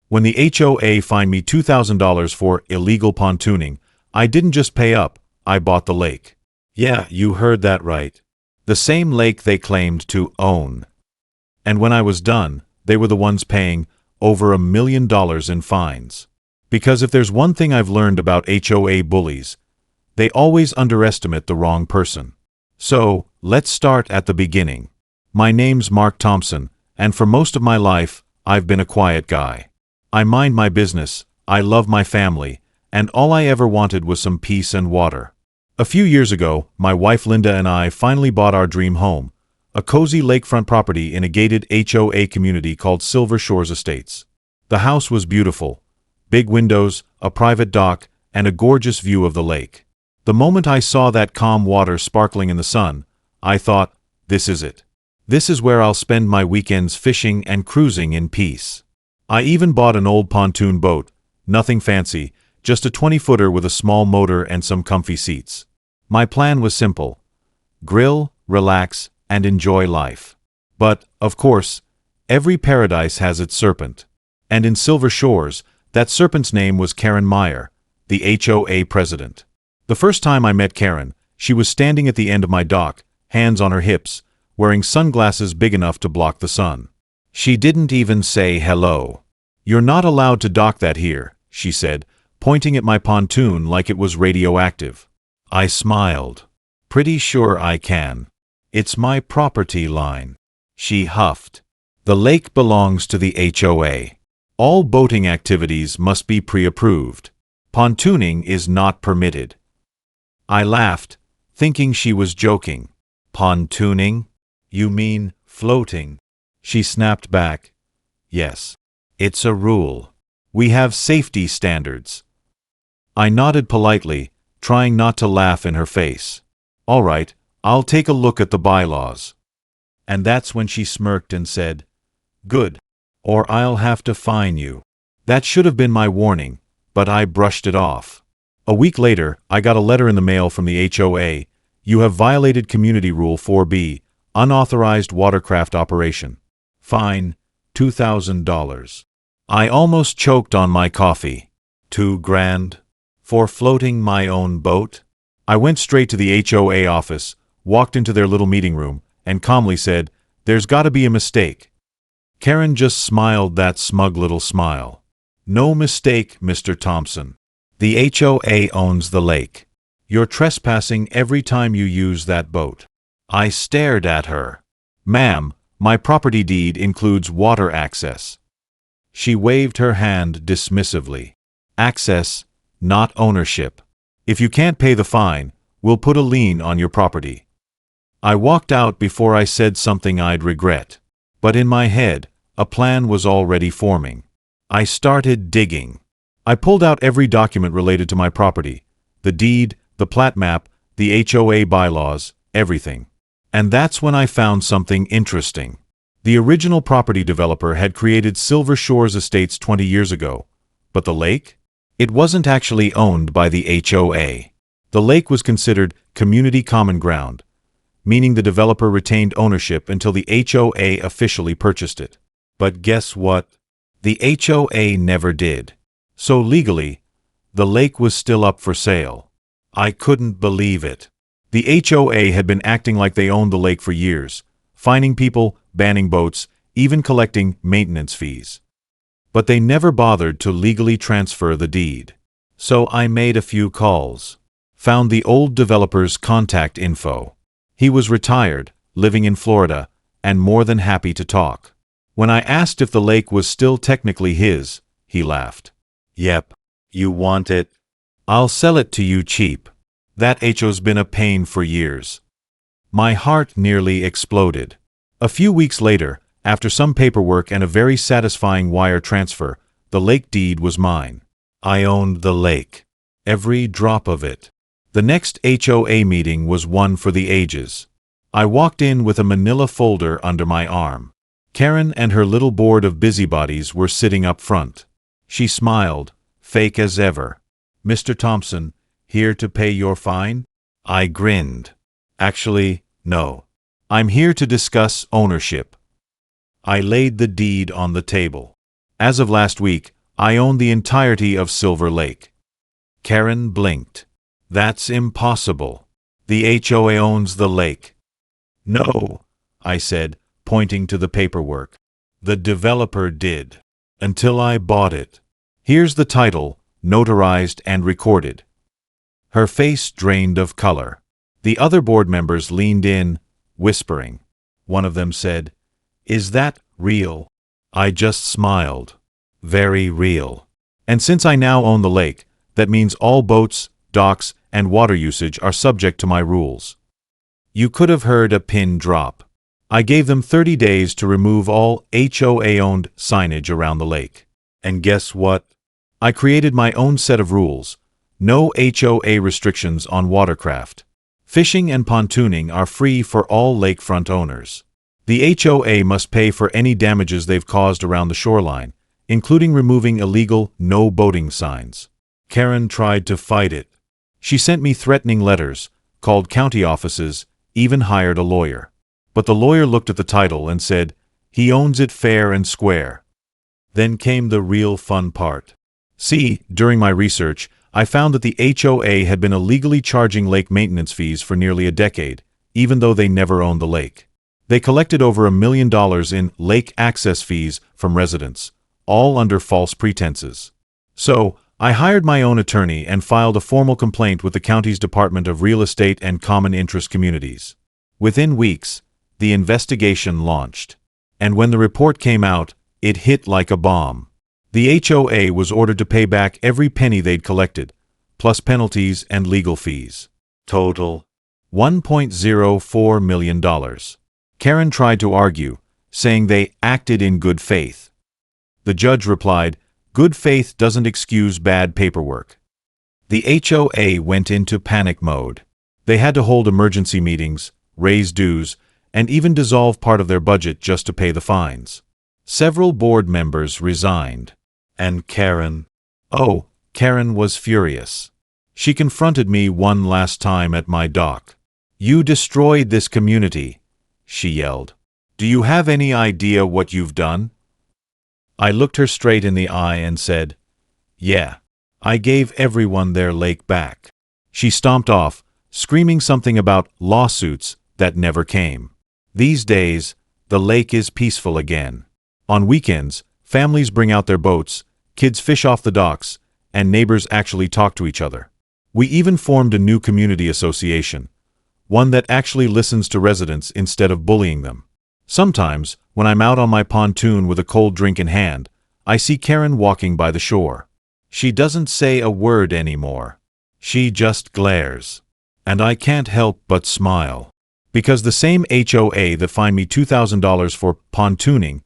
When the HOA fined me $2,000 for illegal pontooning, I didn't just pay up, I bought the lake. Yeah, you heard that right. The same lake they claimed to own. And when I was done, they were the ones paying over $1 million in fines. Because if there's one thing I've learned about HOA bullies, they always underestimate the wrong person. So, let's start at the beginning. My name's Mark Thompson, and for most of my life, I've been a quiet guy. I mind my business, I love my family, and all I ever wanted was some peace and water. A few years ago, my wife Linda and I finally bought our dream home, a cozy lakefront property in a gated HOA community called Silver Shores Estates. The house was beautiful. Big windows, a private dock, and a gorgeous view of the lake. The moment I saw that calm water sparkling in the sun, I thought, this is it. This is where I'll spend my weekends fishing and cruising in peace. I even bought an old pontoon boat, nothing fancy, just a 20-footer with a small motor and some comfy seats. My plan was simple: grill, relax, and enjoy life. But, of course, every paradise has its serpent. And in Silver Shores, that serpent's name was Karen Meyer, the HOA president. The first time I met Karen, she was standing at the end of my dock, hands on her hips, wearing sunglasses big enough to block the sun. She didn't even say hello. "You're not allowed to dock that here," she said, pointing at my pontoon like it was radioactive. I smiled. "Pretty sure I can. It's my property line." She huffed. "The lake belongs to the HOA. All boating activities must be pre-approved. Pontooning is not permitted." I laughed, thinking she was joking. "Pontooning? You mean floating?" She snapped back. "Yes. It's a rule. We have safety standards." I nodded politely, trying not to laugh in her face. "All right, I'll take a look at the bylaws." And that's when she smirked and said, "Good, or I'll have to fine you." That should have been my warning, but I brushed it off. A week later, I got a letter in the mail from the HOA. "You have violated Community Rule 4B, unauthorized watercraft operation. Fine, $2,000. I almost choked on my coffee. $2,000? For floating my own boat? I went straight to the HOA office, walked into their little meeting room, and calmly said, "There's got to be a mistake." Karen just smiled that smug little smile. "No mistake, Mr. Thompson. The HOA owns the lake. You're trespassing every time you use that boat." I stared at her. "Ma'am, my property deed includes water access." She waved her hand dismissively. "Access, not ownership. If you can't pay the fine, we'll put a lien on your property." I walked out before I said something I'd regret. But in my head, a plan was already forming. I started digging. I pulled out every document related to my property: the deed, the plat map, the HOA bylaws, everything. And that's when I found something interesting. The original property developer had created Silver Shores Estates 20 years ago. But the lake? It wasn't actually owned by the HOA. The lake was considered community common ground, meaning the developer retained ownership until the HOA officially purchased it. But guess what? The HOA never did. So legally, the lake was still up for sale. I couldn't believe it. The HOA had been acting like they owned the lake for years, fining people, banning boats, even collecting maintenance fees. But they never bothered to legally transfer the deed. So I made a few calls. Found the old developer's contact info. He was retired, living in Florida, and more than happy to talk. When I asked if the lake was still technically his, he laughed. "Yep. You want it? I'll sell it to you cheap. That HO's been a pain for years." My heart nearly exploded. A few weeks later, after some paperwork and a very satisfying wire transfer, the lake deed was mine. I owned the lake. Every drop of it. The next HOA meeting was one for the ages. I walked in with a manila folder under my arm. Karen and her little board of busybodies were sitting up front. She smiled, fake as ever. "Mr. Thompson, here to pay your fine?" I grinned. "Actually, no. I'm here to discuss ownership." I laid the deed on the table. "As of last week, I own the entirety of Silver Lake. Karen blinked. That's impossible. The HOA owns the lake. No, I said, pointing to the paperwork. The developer did. Until I bought it. Here's the title, notarized and recorded. Her face drained of color. The other board members leaned in, whispering. One of them said, "Is that real?" I just smiled. Very real. And since I now own the lake, that means all boats, docks, and water usage are subject to my rules. You could have heard a pin drop. I gave them 30 days to remove all HOA-owned signage around the lake. And guess what? I created my own set of rules. No HOA restrictions on watercraft. Fishing and pontooning are free for all lakefront owners. The HOA must pay for any damages they've caused around the shoreline, including removing illegal no boating signs. Karen tried to fight it. She sent me threatening letters, called county offices, even hired a lawyer. But the lawyer looked at the title and said, "He owns it fair and square." Then came the real fun part. See, during my research, I found that the HOA had been illegally charging lake maintenance fees for nearly a decade, even though they never owned the lake. They collected over $1 million in lake access fees from residents, all under false pretenses. So, I hired my own attorney and filed a formal complaint with the county's Department of Real Estate and Common Interest Communities. Within weeks, the investigation launched. And when the report came out, it hit like a bomb. The HOA was ordered to pay back every penny they'd collected, plus penalties and legal fees. Total $1.04 million. Karen tried to argue, saying they acted in good faith. The judge replied, "Good faith doesn't excuse bad paperwork." The HOA went into panic mode. They had to hold emergency meetings, raise dues, and even dissolve part of their budget just to pay the fines. Several board members resigned. And Karen? Oh, Karen was furious. She confronted me one last time at my dock. "You destroyed this community," she yelled. "Do you have any idea what you've done?" I looked her straight in the eye and said, "Yeah, I gave everyone their lake back." She stomped off, screaming something about lawsuits that never came. These days, the lake is peaceful again. On weekends, families bring out their boats, kids fish off the docks, and neighbors actually talk to each other. We even formed a new community association, one that actually listens to residents instead of bullying them. Sometimes, when I'm out on my pontoon with a cold drink in hand, I see Karen walking by the shore. She doesn't say a word anymore. She just glares. And I can't help but smile. Because the same HOA that fined me $2,000 for pontooning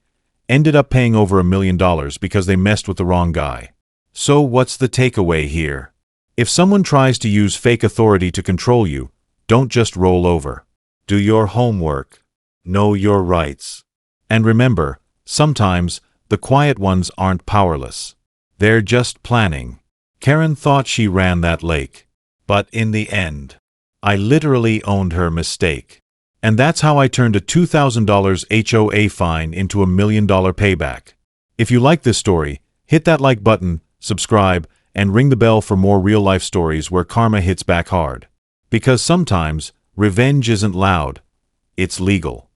ended up paying over $1 million because they messed with the wrong guy. So what's the takeaway here? If someone tries to use fake authority to control you, don't just roll over. Do your homework. Know your rights. And remember, sometimes the quiet ones aren't powerless. They're just planning. Karen thought she ran that lake. But in the end, I literally owned her mistake. And that's how I turned a $2,000 HOA fine into $1 million payback. If you like this story, hit that like button, subscribe, and ring the bell for more real-life stories where karma hits back hard. Because sometimes, revenge isn't loud, it's legal.